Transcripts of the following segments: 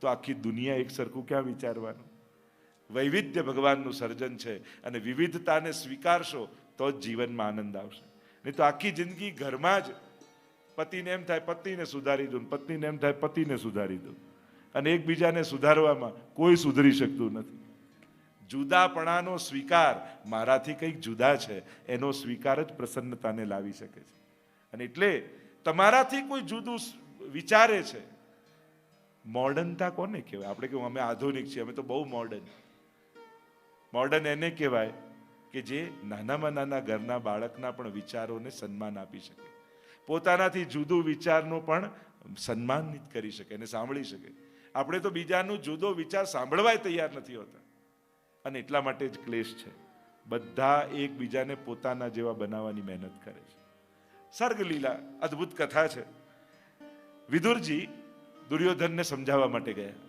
તો આખી દુનિયા એક સરખું ક્યાં વિચારવાનું? વૈવિધ્ય ભગવાનનું સર્જન છે, અને વિવિધતાને સ્વીકારશો તો જ જીવનમાં આનંદ આવશે. નહીં તો આખી જિંદગી ઘરમાં જ પતિને એમ થાય પત્નીને સુધારી દઉં, પત્નીને એમ થાય પતિને સુધારી દઉં, અને એકબીજાને સુધારવામાં કોઈ સુધરી શકતું નથી. જુદાપણાનો સ્વીકાર, મારાથી કંઈક જુદા છે એનો સ્વીકાર જ પ્રસન્નતાને લાવી શકે છે. અને એટલે તમારાથી કોઈ જુદું વિચારે છે, મોડર્નતા કોને કહેવાય? આપણે કેવું અમે આધુનિક છીએ, અમે તો બહુ મોડર્ન. મોડર્ન એને કહેવાય કે જે નાનામાં નાના ઘરના બાળકના પણ વિચારોને સન્માન આપી શકે, પોતાનાથી જુદું વિચારનો પણ સન્માનિત કરી શકે અને સાંભળી શકે. આપણે તો બીજાનું જુદો વિચાર સાંભળવાય તૈયાર નથી હોતા, અને એટલા માટે જ ક્લેશ છે. બધા એકબીજાને પોતાના જેવા બનાવવાની મહેનત કરે છે. સર્ગલીલા અદ્ભુત કથા છે. વિદુરજી દુર્યોધનને સમજાવવા માટે ગયા.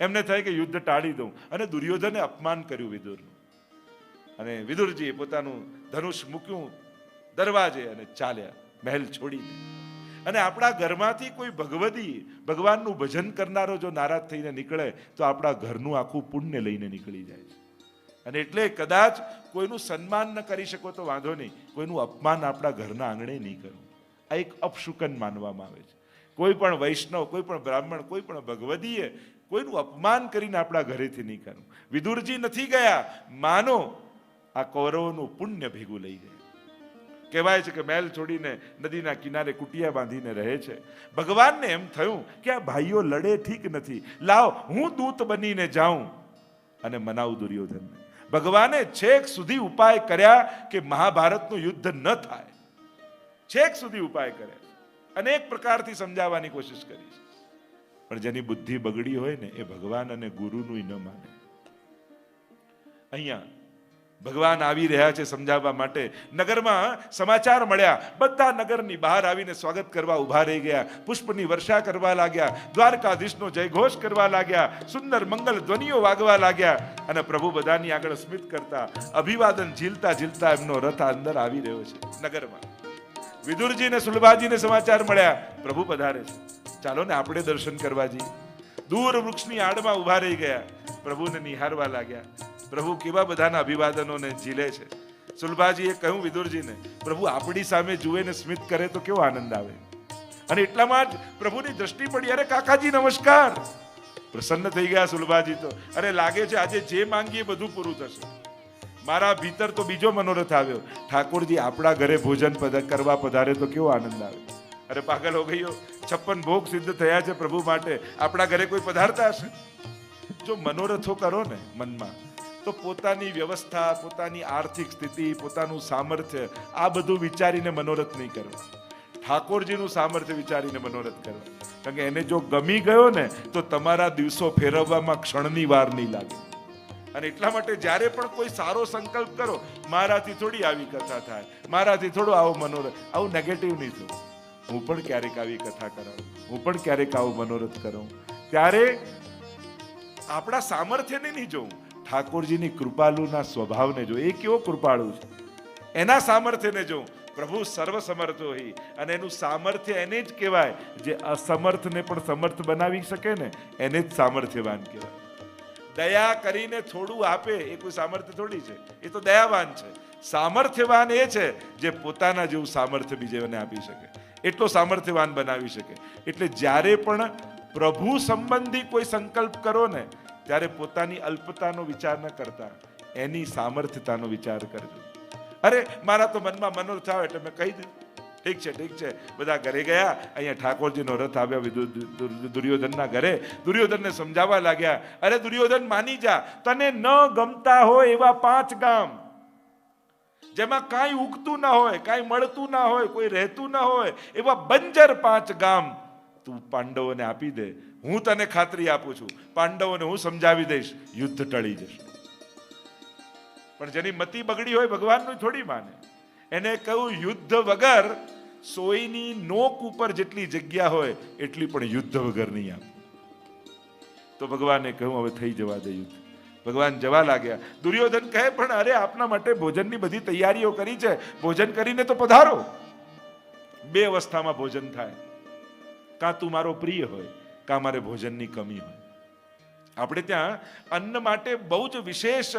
એમને થાય કે યુદ્ધ ટાળી દઉં, અને દુર્યોધને અપમાન કર્યું વિદુરનું. અને વિદુરજીએ પોતાનું ધનુષ મૂક્યું દરવાજે અને ચાલ્યા મહેલ છોડીને. અને આપણા ઘરમાંથી કોઈ ભગવદી ભગવાનનું ભજન કરનારો જો નારાજ થઈને નીકળે તો આપણા ઘરનું આખું પુણ્ય લઈને નીકળી જાય છે. અને એટલે કદાચ કોઈનું સન્માન ન કરી શકો તો વાંધો નહીં, કોઈનું અપમાન આપણા ઘરના આંગણે નહીં કરવું. આ એક અપશુકન માનવામાં આવે છે. કોઈ પણ વૈષ્ણવ, કોઈ પણ બ્રાહ્મણ, કોઈ પણ ભગવદીએ કોઈનું અપમાન કરીને આપણા ઘરેથી નહીં કરવું. વિદુરજી નથી ગયા, માનો આ કૌરવોનું પુણ્ય ભેગું લઈ ગયા. કહેવાય છે કે મહેલ છોડીને નદીના કિનારે કુટિયા બાંધીને રહે છે. ભગવાનને એમ થયું કે આ ભાઈઓ લડે ઠીક નથી, લાવ હું દૂત બનીને જાઉં અને મનાવું દુર્યોધનને. ભગવાને છેક સુધી ઉપાય કર્યા કે મહાભારતનું યુદ્ધ ન થાય. છેક સુધી ઉપાય કર્યા, અનેક પ્રકારથી સમજાવવાની કોશિશ કરી છે, પણ જેની બુદ્ધિ બગડી હોય ને એ ભગવાન અને ગુરુનું ન માને. અહીંયા ભગવાન આવી રહ્યા છે સમજાવવા માટે. નગરમાં સમાચાર મળ્યા, બધા નગરની બહાર આવીને સ્વાગત કરવા ઉભા રહી ગયા, પુષ્પની વર્ષા કરવા લાગ્યા, દ્વારકાધીશનો જયઘોષ કરવા લાગ્યા, સુંદર મંગલ ધ્વનિઓ વાગવા લાગ્યા, અને પ્રભુ બધાની આગળ સ્મિત કરતા, અભિવાદન ઝીલતા ઝીલતા એમનો રથ અંદર આવી રહ્યો છે નગરમાં. વિદુરજીને સુલભાજીને સમાચાર મળ્યા, પ્રભુ પધારે છે, ચાલો ને આપણે દર્શન કરવા જઈએ. દૂર વૃક્ષની આડમાં ઉભા રહી ગયા, પ્રભુને નિહારવા લાગ્યા. પ્રભુ કેવા બધાના અભિવાદનોને ઝીલે છે. સુલભાજીએ કહ્યું વિદુરજીને, પ્રભુ આપણી સામે જુએ ને સ્મિત કરે તો કેવો આનંદ આવે. અને એટલામાં જ પ્રભુની દ્રષ્ટિ પડી, અરે કાકાજી નમસ્કાર. પ્રસન્ન થઈ ગયા સુલભાજી તો, અરે લાગે છે આજે જે માંગીએ બધું પૂરું થશે. મારા ભીતર તો બીજો મનોરથ આવ્યો, ઠાકોરજી આપણા ઘરે ભોજન કરવા પધારે તો કેવો આનંદ આવે. અરે પાગલ હો ગયો, 56 ભોગ સિદ્ધ થયા છે પ્રભુ માટે, આપણા ઘરે કોઈ પધારતા હશે? જો મનોરથો કરો ને મનમાં, તો પોતાની વ્યવસ્થા, પોતાની આર્થિક સ્થિતિ, પોતાનું સામર્થ્ય, આ બધું વિચારીને મનોરથ નહીં કરવા. ઠાકોરજીનું સામર્થ્ય વિચારીને મનોરથ કરવા. કારણ કે એને જો ગમી ગયો ને તો તમારા દિવસો ફેરવવામાં ક્ષણની વાર નહીં લાગે. અને એટલા માટે જ્યારે પણ કોઈ સારો સંકલ્પ કરો, મારાથી થોડી આવી કથા થાય, મારાથી થોડો આવો મનોરથ, આવું નેગેટિવ નહીં થવું. હું પણ ક્યારેક આવી કથા કરાવું, હું પણ ક્યારેક આવો મનોરથ કરું. ત્યારે આપણા સામર્થ્યને નહીં જોવું, ઠાકોરજીની કૃપાલુના સ્વભાવને જો, એ કેવો કૃપાળુ છે, એના સામર્થ્યને જો. પ્રભુ સર્વ સમર્થ હોય, અને એનું સામર્થ્ય એને જ કહેવાય જે અસમર્થને પણ સમર્થ બનાવી શકે ને, એને જ સામર્થ્યવાન કહેવાય. દયા કરીને થોડું આપે એ કોઈ સામર્થ્ય થોડી છે, એ તો દયાવાન છે. સામર્થ્યવાન એ છે જે પોતાના જેવું સામર્થ્ય બીજાને આપી શકે, એટલો સામર્થ્યવાન બનાવી શકે. એટલે જ્યારે પણ પ્રભુ સંબંધી કોઈ સંકલ્પ કરો ને, ત્યારે પોતાની અલ્પતાનો વિચાર ન કરતા એની સામર્થ્યતાનો વિચાર કરજો. અરે મારા તો મનમાં મનોરથ આવે એટલે મેં કહી દીધું, ઠીક છે ઠીક છે. બધા ઘરે ગયા, અહીંયા ઠાકોરજીનો રથ આવ્યા દુર્યોધનના ઘરે. દુર્યોધનને સમજાવવા લાગ્યા, અરે દુર્યોધન માની જા, તને ન ગમતા હોય એવા 5 ગામ જેમાં કાંઈ ઉગતું ના હોય, કાંઈ મળતું ના હોય, કોઈ રહેતું ના હોય, એવા બંજર 5 ગામ તું પાંડવોને આપી દે. હું તને ખાતરી આપું છું, પાંડવોને હું સમજાવી દઈશ, યુદ્ધ ટળી જશે. પણ જેની મતિ બગડી હોય ભગવાનનું થોડી માને. એને કહ્યું યુદ્ધ વગર સોયની નોક ઉપર જેટલી જગ્યા હોય એટલી પણ યુદ્ધ વગર નહીં આપે. તો ભગવાને કહ્યું હવે થઈ જવા દે યુદ્ધ. ભગવાન જવા લાગ્યા. દુર્યોધન કહે પણ અરે આપના માટે ભોજનની બધી તૈયારીઓ કરી છે, ભોજન કરીને તો પધારો. 2 અવસ્થામાં ભોજન થાય, કાં તું મારો પ્રિય હોય, કાં મારે ભોજનની કમી હોય. આપણે ત્યાં અન્ન માટે બહુ જ વિશેષ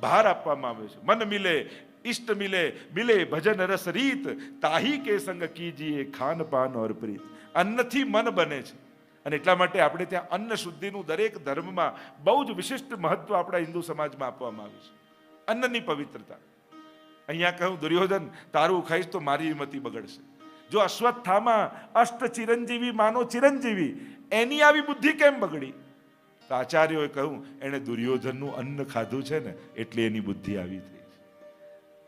ભાર આપવામાં આવે છે. મન મિલે ઇષ્ટ મિલે, મિલે ભજન રસ રીત, તાહી કે સંગ કીજીએ ખાન પાન ઓર પ્રીત. અન્નથી મન બને છે અને એટલા માટે આપણે ત્યાં અન્ન શુદ્ધિનું દરેક ધર્મમાં બહુ જ વિશિષ્ટ મહત્વ આપણા હિન્દુ સમાજમાં આપવામાં આવ્યું છે. અન્નની પવિત્રતા. અહીંયા કહું, દુર્યોધન તારું ખાઈશ તો મારી મતિ બગડશે. જો અશ્વત્થામા અષ્ટ ચિરંજીવી માનો ચિરંજીવી, એની આવી બુદ્ધિ કેમ બગડી? તો આચાર્યોએ કહ્યું, એણે દુર્યોધનનું અન્ન ખાધું છે ને એટલે એની બુદ્ધિ આવી થઈ.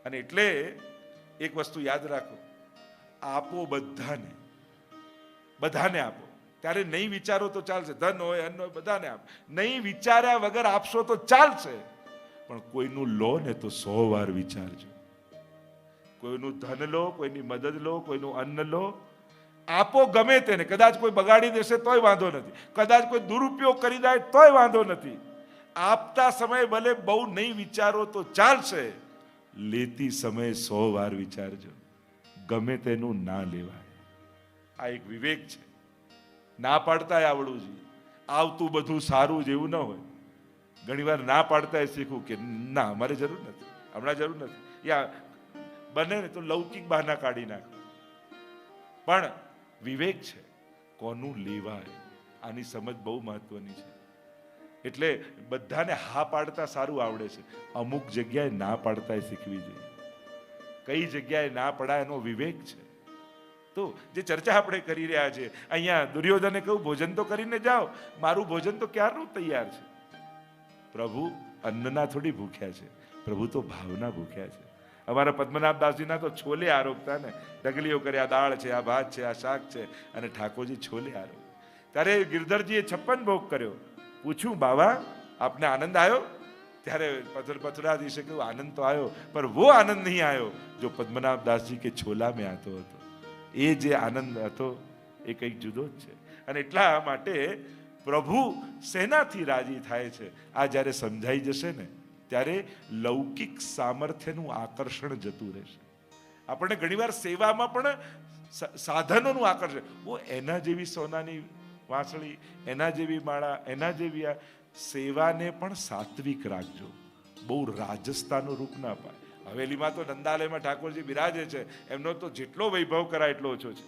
અને એટલે એક વસ્તુ યાદ રાખો, આપો બધાને, બધાને આપો. ત્યારે નહીં વિચારો તો ચાલશે, ધન હોય અન્ન હોય બધાને આપો. નહીં વિચાર્યા વગર આપશો તો ચાલશે, પણ કોઈનું લો ને તો 100 વાર વિચારજો. કોઈનું ધન લો, કોઈની મદદ લો, કોઈનું અન્ન લો, આપો ગમે તેને. કદાચ કોઈ બગાડી દેશે તોય વાંધો નથી, કદાચ કોઈ દુરુપયોગ કરી દે તોય વાંધો નથી. આપતા સમયે ભલે બહુ નહીં વિચારો તો ચાલશે, લેતી સમયે 100 વાર વિચારજો. ગમે તેનું ના લેવાય. આ એક વિવેક છે. ના પાડતાય આવડવું જોઈએ. આવતું બધું સારું જેવું ન હોય. ઘણી વાર ના પાડતાય શીખવું કે ના અમારે જરૂર નથી, હમણાં જરૂર નથી. યા બને ને તો લૌકિક બહાના કાઢી નાખ. પણ વિવેક છે, કોનું લેવાય, આની સમજ બહુ મહત્વની છે. એટલે બધાને હા પાડતા સારું આવડે છે, અમુક જગ્યાએ ના પાડતા શીખવી જોઈએ. કઈ જગ્યાએ ના પડાય એનો વિવેક છે. તો જે ચર્ચા આપણે કરી રહ્યા છીએ, અહીંયા દુર્યોધને કહ્યું ભોજન તો કરીને જાઓ. મારું ભોજન તો ક્યારનું તૈયાર છે. પ્રભુ અન્નના થોડી ભૂખ્યા છે, પ્રભુ તો ભાવના ભૂખ્યા છે. અમારા પદ્મનાભદાસજીના તો છોલે આરોગતા ને, ઢગલીઓ કરે, આ દાળ છે, આ ભાત છે, આ શાક છે, અને ઠાકોરજી છોલે આરોગ. ત્યારે ગિરધરજીએ 56 ભોગ કર્યો. પૂછ્યું, બાબા આપને આનંદ આવ્યો? ત્યારે પથરાધીશે કહ્યું, આનંદ તો આવ્યો, પર વો આનંદ નહીં આવ્યો જો પદ્મનાભદાસજી કે છોલા મેં આતો હતો. એ જે આનંદ હતો એ કંઈક જુદો જ છે. અને એટલા માટે પ્રભુ શેનાથી રાજી થાય છે, આ જ્યારે સમજાઈ જશે ને ત્યારે લૌકિક સામર્થ્યનું આકર્ષણ જતું રહેશે. આપણને ઘણીવાર સેવામાં પણ સાધનોનું આકર્ષણ, ઓ એના જેવી સોનાની વાંસળી, એના જેવી માળા, એના જેવી આ સેવાને પણ સાત્વિક રાખજો. બહુ રાજસ્થાનનું રૂપ ના પાય. હવેલીમાં તો નંદાલયમાં ઠાકોરજી બિરાજે છે, એમનો તો જેટલો વૈભવ કરાય એટલો ઓછો છે.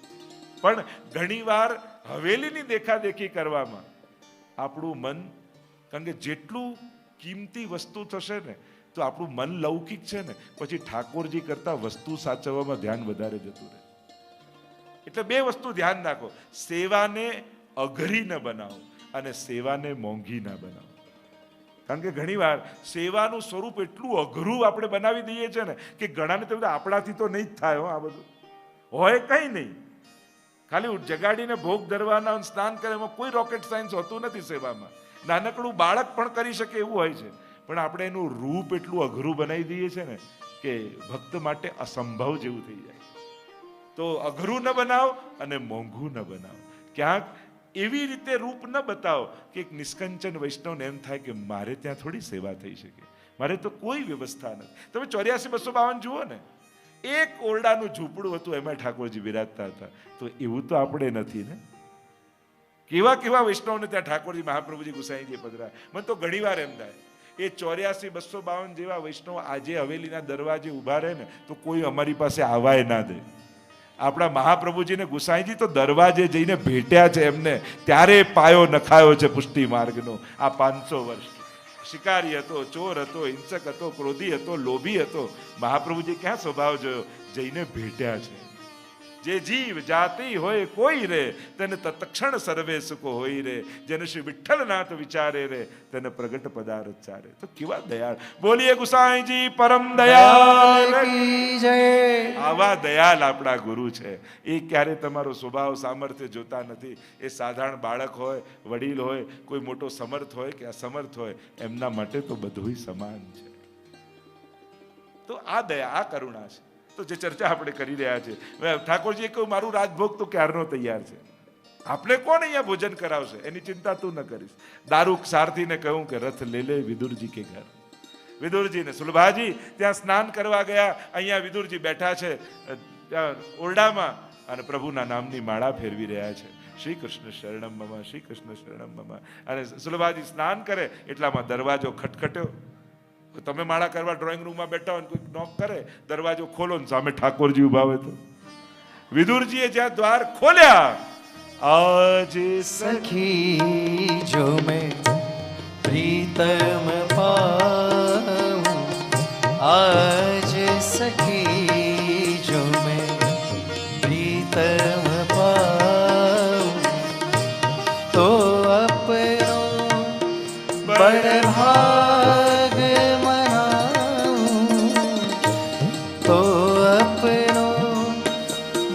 પણ ઘણીવાર હવેલીની દેખાદેખી કરવામાં આપણું મન, કારણ કે જેટલું કિંમતી વસ્તુ થશે ને તો આપણું મન લૌકિક છે ને, પછી ઠાકોરજી કરતા વસ્તુ સાચવવામાં ધ્યાન વધારે જતું રહે. એટલે બે વસ્તુ ધ્યાન રાખો, સેવાને અઘરી ન બનાવો અને સેવાને મોંઘી ના બનાવો. કારણ કે ઘણીવાર સેવાનું સ્વરૂપ એટલું અઘરું આપણે બનાવી દઈએ છીએ ને કે ઘણાને તો આપણાથી તો નહીં જ થાય. આ બધું હોય કંઈ નહીં, ખાલી જગાડીને ભોગ ધરવાના, સ્નાન કરે, એમાં કોઈ રોકેટ સાયન્સ હોતું નથી. સેવામાં નાનકડું બાળક પણ કરી શકે એવું હોય છે, પણ આપણે એનું રૂપ એટલું અઘરું બનાવી દઈએ છીએ ને કે ભક્ત માટે અસંભવ જેવું થઈ જાય. તો અઘરું ન બનાવો અને મોંઘું ન બનાવો. ક્યાંક એવી રીતે રૂપ ન બતાવો કે એક નિષ્કંચન વૈષ્ણવને એમ થાય કે મારે ત્યાં થોડી સેવા થઈ શકે, મારે તો કોઈ વ્યવસ્થા નથી. તમે 84-252 જુઓ ને, એક ઓરડાનું ઝૂંપડું હતું, એમાં ઠાકોરજી બિરાજતા હતા. તો એવું તો આપણે નથી ને. કેવા કેવા વૈષ્ણવને ત્યાં ઠાકોરજી મહાપ્રભુજી ગુસાઈજી પધરાય. મને તો ઘણી વાર એમ થાય એ 84-252 જેવા વૈષ્ણવ આજે હવેલીના દરવાજે ઉભા રહે ને તો કોઈ અમારી પાસે આવાય ના દે. આપણા મહાપ્રભુજીને ગુસાઈજી તો દરવાજે જઈને ભેટ્યા છે એમને, ત્યારે પાયો નખાયો છે પુષ્ટિ માર્ગનો. આ 500 વર્ષ શિકારી હતો, ચોર હતો, હિંસક હતો, ક્રોધી હતો, લોભી હતો, મહાપ્રભુજી ક્યાં સ્વભાવ જોયો? જઈને ભેટ્યા છે. જે જીવ જાતિ હોય કોઈ રે તેને તત્ક્ષણ સર્વે સુખો હોય રે, જેને શ્રી વિઠ્ઠલનાથ વિચારે રે તેને પ્રગટ પદાર્થ ચારે. તો કેવા દયાળ! બોલીએ ગુસાઈજી પરમ દયાળ કી જય. આવા દયાળ આપણા ગુરુ છે. એ ક્યારે તમારો સ્વભાવ સામર્થ્ય જોતા નથી. એ સાધારણ બાળક હોય, વડીલ હોય, કોઈ મોટો સમર્થ હોય કે અસમર્થ હોય, એમના માટે તો બધું સમાન છે. તો આ દયા, આ કરુણા છે. તો જે ચર્ચા આપણે કરી રહ્યા છીએ, ઠાકોરજીએ કહ્યું મારું રાજભોગ તો ક્યારનો તૈયાર છે, આપણે કોણ અહીંયા ભોજન કરાવશે એની ચિંતા તું ન કરીશ. દારૂક સારથીને કહ્યું કે રથ લે લે વિદુરજી કે ઘર. વિદુરજીને સુલભાજી ત્યાં સ્નાન કરવા ગયા, અહીંયા વિદુરજી બેઠા છે ઓરડામાં, અને પ્રભુના નામની માળા ફેરવી રહ્યા છે. શ્રી કૃષ્ણ શરણમ મમ, શ્રી કૃષ્ણ શરણમ મમ. અને સુલભાજી સ્નાન કરે એટલામાં દરવાજો ખટખટ્યો. તમે માળા કરવા ડ્રોઈંગ રૂમમાં બેઠા હોય, કોઈ નોક કરે, દરવાજો ખોલો ને સામે ઠાકોરજી ઉભા હોય તો વિદુરજીએ જ્યાં દ્વાર ખોલ્યા, આજ सखी जो मैं प्रीतम पाऊं, आज सखी जो मैं प्रीतम पाऊं, तो अपनो बड़ भाग मनाऊं, तो अपनो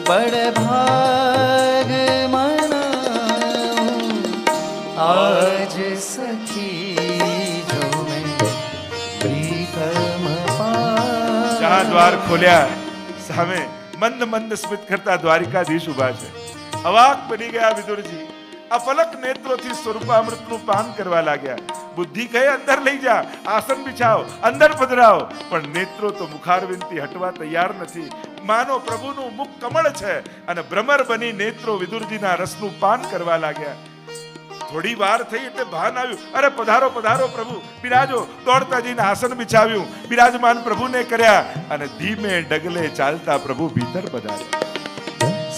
बड़ भाग आज सखी जो मैं प्रीतम पाऊं. જહાં દ્વાર ખોલ્યા, સામે મંદ મંદ સ્મિત કરતા દ્વારિકાધીશ ઉભા છે. અવાક બની ગયા વિદુરજી. આ ફલક નેત્રોથી સ્વરૂપામૃતનું પાન કરવા લાગ્યા. બુદ્ધિ કહે અંદર લઈ જા, આસન બિછાવો, અંદર પધરાવો, પણ નેત્રો તો મુખારવિંદથી હટવા તૈયાર નથી. માનો પ્રભુનું મુખ કમળ છે અને ભ્રમર બની નેત્રો વિદુરજીના રસનું પાન કરવા લાગ્યા. થોડી વાર થઈ એટલે ભાન આવ્યું, અરે પધારો પધારો પ્રભુ, બિરાજો. દોડતા જઈને આસન બિછાવ્યું, બિરાજમાન પ્રભુને કર્યા અને ધીમે ડગલે ચાલતા પ્રભુ ભીતર પધાર્યા.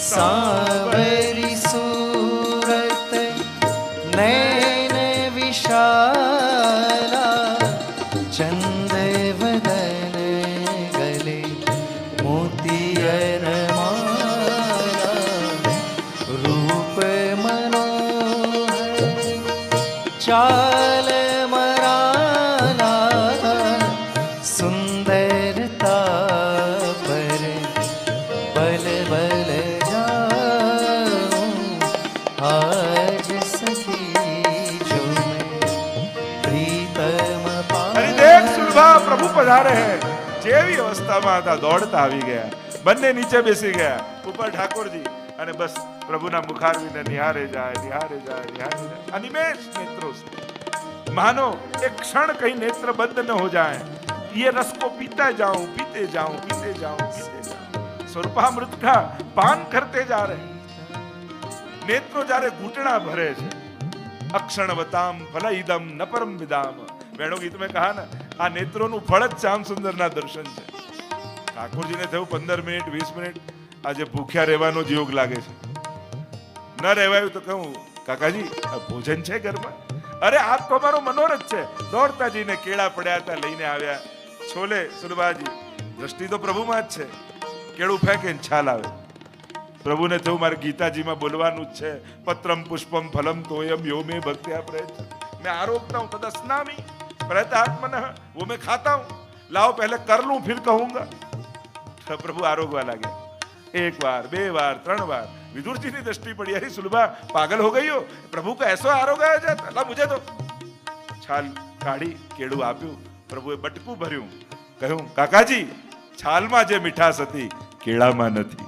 સાવરી સુરત નૈન વિશાલા, ચંદ વદન ગલે મોતિયર માલા, રૂપ મનોહર ચાલ મરાલા, સુંદરતા પર બલ બલ જાઉં, આજ સખી જો मैं प्रीतम અરે દેખ સુલભા, પ્રભુ પધારે હે. જેવી અવસ્થામાં હતા દોડતા આવી ગયા. બંને નીચે બેસી ગયા, ઉપર ઠાકોરજી. અને બસ પ્રભુના મુખારવિંદને નિહારે જાય, નિહારે જાય, નિહારે જાય. અનિમેષ નેત્રો से मानो एक क्षण कहीं नेत्र बंद न हो जाए. ये रस को पीता जाऊं, पीते जाऊं, पीते जाऊं, पीते जाऊं. स्वरूपामृत का पान करते जा रहे. नेत्रो जारे घूटना भरे છે. અક્ષણવતામ ફલઈદમ ન પરમ વિદામ. વેણુ ગીત મેં કહા ને, આ નેત્રોનું ફળ જ શ્યામ સુંદરના દર્શન છે. ઠાકોરજીને થયું 15 મિનિટ 20 મિનિટ આજે ભૂખ્યા રહેવાનો જ યોગ લાગે છે. ન રહેવાયું તો કહું, કાકાજી આ ભોજન છે ઘરમાં? અરે આ તો અમારો મનોરથ છે. દોડતા જઈને કેળા પડ્યા હતા લઈને આવ્યા. છોલે સુલભાજી, દ્રષ્ટિ તો પ્રભુમાં જ છે. કેળું ફેંકે ને છાલ આવે. પ્રભુને થયું મારે ગીતાજીમાં બોલવાનું જ છે, પત્રમ પુષ્પમ ફલમ તોયમ યો મે ભક્ત્યા પ્રયત. मैं आरोगता हूं तदा स्नामी प्रयतात्मनः, वो मैं खाता हूं. लाओ पहले कर लूं फिर कहूंगा. प्रभु आरोगवा लगे. एक बार, 2 बार, 3 बार. विदुर जी की दृष्टि पड़ी, अरे सुलभा पागल हो गई हो, प्रभु का ऐसा आरोगाया जाता. ला मुझे तो छाल काढ़ी केड़ू आप्યું. પ્રભુએ બટકું ભર્યું, કહ્યું કાકાજી છાલમાં જે મીઠાશ હતી કેળામાં નથી.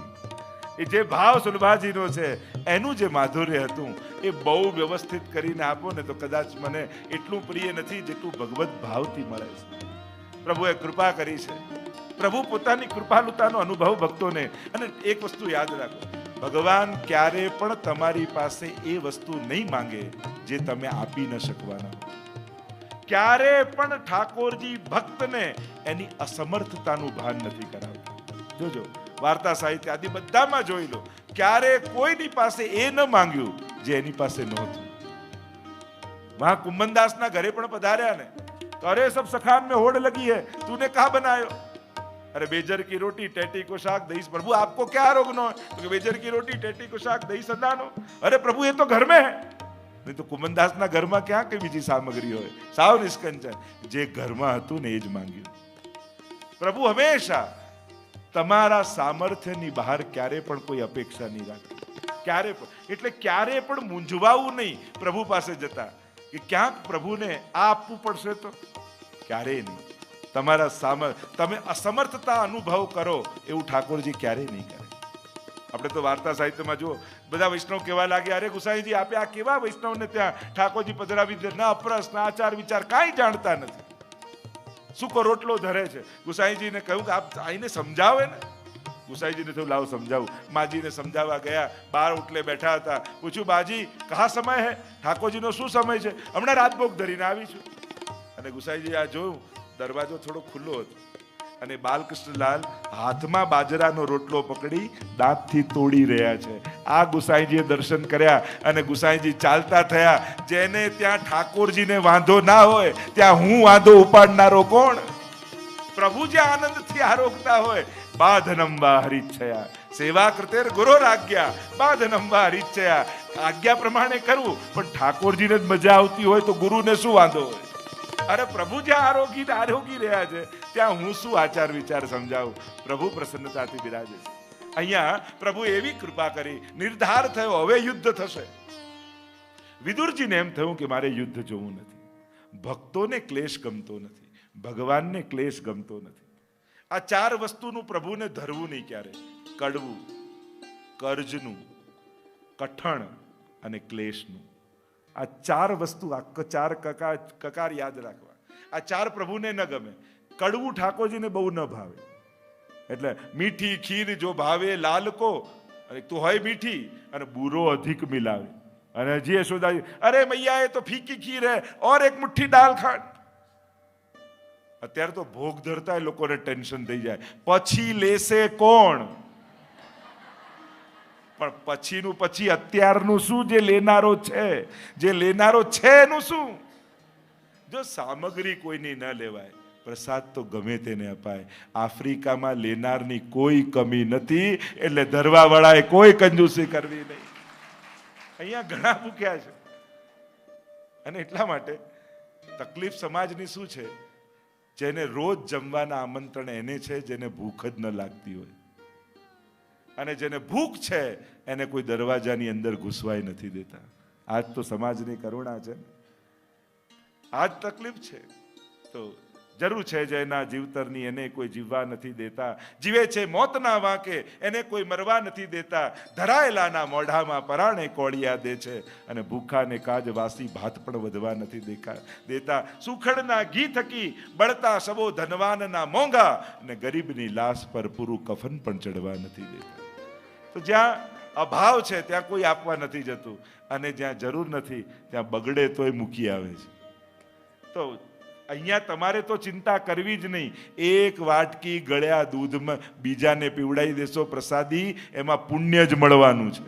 એ જે ભાવ સુલભાજીનો છે એનું જે માધુર્ય હતું એ બહુ વ્યવસ્થિત કરીને આપો ને તો કદાચ મને એટલું પ્રિય નથી જેટલું ભગવત ભાવથી મળે છે. પ્રભુએ કૃપા કરી છે. પ્રભુ પોતાની કૃપાલુતાનો અનુભવ ભક્તોને. અને એક વસ્તુ યાદ રાખો, ભગવાન ક્યારે પણ તમારી પાસે એ વસ્તુ નહીં માંગે જે તમે આપી ન શકવાના. ક્યારે પણ ઠાકોરજી ભક્તને એની અસમર્થતાનું ભાન નથી કરાવતા. જોજો વાર્તા સાહિત્ય આદિ બધામાં જોઈ લો, ક્યારે કોઈની પાસે એ ન માંગ્યું જે એની પાસે નહોતું. વહાં કુંભનદાસના ઘરે પણ પધાર્યા ને, તો અરે સબ સખાન में होड़ लगी है, तूने कहाँ बनायो? अरे बेजर की रोटी टेटी को शाक दही. प्रभु आपको क्या आरोग्य है? तो बेजर की रोटी टेटी को शाक दही संदानो. अरे प्रभु ये तो घर में है. नहीं तो કુંભનદાસના ઘરમાં ક્યાં કઈ બીજી સામગ્રી હોય? સાવ નિષ્કંચન. જે ઘરમાં હતું ને એ જ માંગ્યું. પ્રભુ હંમેશા તમારા સામર્થ્યની બહાર ક્યારે પણ કોઈ અપેક્ષા નહીં રાખે. ક્યારે પણ. એટલે ક્યારે પણ મૂંઝવાવું નહીં પ્રભુ પાસે જતા કે ક્યાંક પ્રભુને આ આપવું પડશે તો. ક્યારેય નહીં. તમારા તમે અસમર્થતા અનુભવ કરો એવું ઠાકોરજી ક્યારેય નહીં કરે. આપણે તો વાર્તા સાહિત્યમાં જુઓ, બધા વૈષ્ણવ કહેવા લાગ્યા, અરે ગુસાઈજી આપે આ કેવા વૈષ્ણવને ત્યાં ઠાકોરજી પધરાવી દે, ના અપરસ ના આચાર વિચાર કાંઈ જાણતા નથી, સૂકો રોટલો ધરે છે. ગુસાઈજીને કહ્યું કે આપ આઈને સમજાવે ને. ગુસાઈજીને થયું લાવ સમજાવું. માજીને સમજાવવા ગયા, બાર ઉટલે બેઠા હતા. પૂછ્યું બાજી કહા સમય હે, ઠાકોરજીનો શું સમય છે? હમણાં રાજભોગ ધરીને આવી છું. અને ગુસાઈજી આ જોયું, દરવાજો થોડો ખુલ્લો હતો અને બાલકૃષ્ણલાલ હાથમાં બાજરાનો રોટલો પકડી દાંતથી તોડી રહ્યા છે. આ ગુસાઈજીએ દર્શન કર્યા અને ગુસાઈજી ચાલતા થયા. જેને ત્યાં ઠાકોરજીને વાંધો ના હોય ત્યાં હું વાંધો ઉપાડનારો કોણ? પ્રભુ જ્યાં આનંદથી આરોગતા હોય, બાધનંબા હરિચ્છયા સેવા કૃતેર ગુરો આજ્ઞા, બાધનંબા હરિચ્છયા આજ્ઞા પ્રમાણે કરવું. પણ ઠાકોરજીને જ મજા આવતી હોય તો ગુરુને શું વાંધો હોય? અરે પ્રભુ જ્યાં આરોગી રહ્યા છે ત્યાં હું શું આચાર વિચાર સમજાવું? પ્રભુ પ્રસન્નતાથી બિરાજે છે. અહીંયા પ્રભુ એવી કૃપા કરી, નિર્ધાર થયો હવે યુદ્ધ થશે. વિદુરજીને એમ થયું કે મારે યુદ્ધ જોવું નથી. ભક્તોને ક્લેશ ગમતો નથી, ભગવાનને ક્લેશ ગમતો નથી. આ ચાર વસ્તુનું પ્રભુને ધરવું નહીં ક્યારે. કડવું, કર્જનું, કઠણ અને ક્લેશનું. આ ચાર વસ્તુ, આ ચાર કકાર યાદ રાખવા. આ ચાર પ્રભુને ન ગમે. કડવું ઠાકોરજીને બહુ ન ભાવે. એટલે મીઠી ખીર જો ભાવે લાલ કો, અને તો હોય મીઠી અને બુરો અધિક મિલાવે. અને હજી યશોદાજી, અરે મૈયા એ તો ફીકી ખીર હે ઓર એક મુઠ્ઠી દાલ ખાંડ. અત્યારે તો ભોગ ધરતા લોકોને ટેન્શન થઈ જાય, પછી લેશે કોણ? પણ પછીનું પછી, અત્યારનું શું? જે લેનારો છે એનું શું? જો સામગ્રી કોઈની ન લેવાય, પ્રસાદ તો ગમે તેને અપાય. આફ્રિકામાં લેનારની કોઈ કમી નથી, એટલે ધરવાવાળાએ કોઈ કંજૂસી કરવી નહીં. અહીંયા ઘણા ભૂખ્યા છે. અને એટલા માટે તકલીફ સમાજની શું છે? જેને રોજ જમવાના આમંત્રણ એને છે જેને ભૂખ જ ન લાગતી હોય. અને જેને ભૂખ છે એને કોઈ દરવાજાની અંદર ઘૂસવાય નથી દેતા. આજ તો સમાજની કરુણા છે, આજ તકલીફ છે. તો જરૂર છે જેના જીવતરની એને કોઈ જીવવા નથી દેતા. જીવે છે મોતના વાંકે એને કોઈ મરવા નથી દેતા. ધરાયેલાના મોઢામાં પરાણે કોળિયા દે છે અને ભૂખાને કાજ વાસી ભાત પણ વધવા નથી દેતા. સુખડના ઘી થકી બળતા સબો ધનવાનના મોંઘા અને ગરીબની લાશ પર પૂરું કફન પણ ચડવા નથી દેતા. તો જ્યાં અભાવ છે ત્યાં કોઈ આપવા નથી જતું, અને જ્યાં જરૂર નથી ત્યાં બગડે તોય મૂકી આવે છે. તો અહીંયા તમારે તો ચિંતા કરવી જ નહીં. એક વાટકી ગળ્યા દૂધમાં બીજાને પીવડાવી દેશો પ્રસાદી, એમાં પુણ્ય જ મળવાનું છે.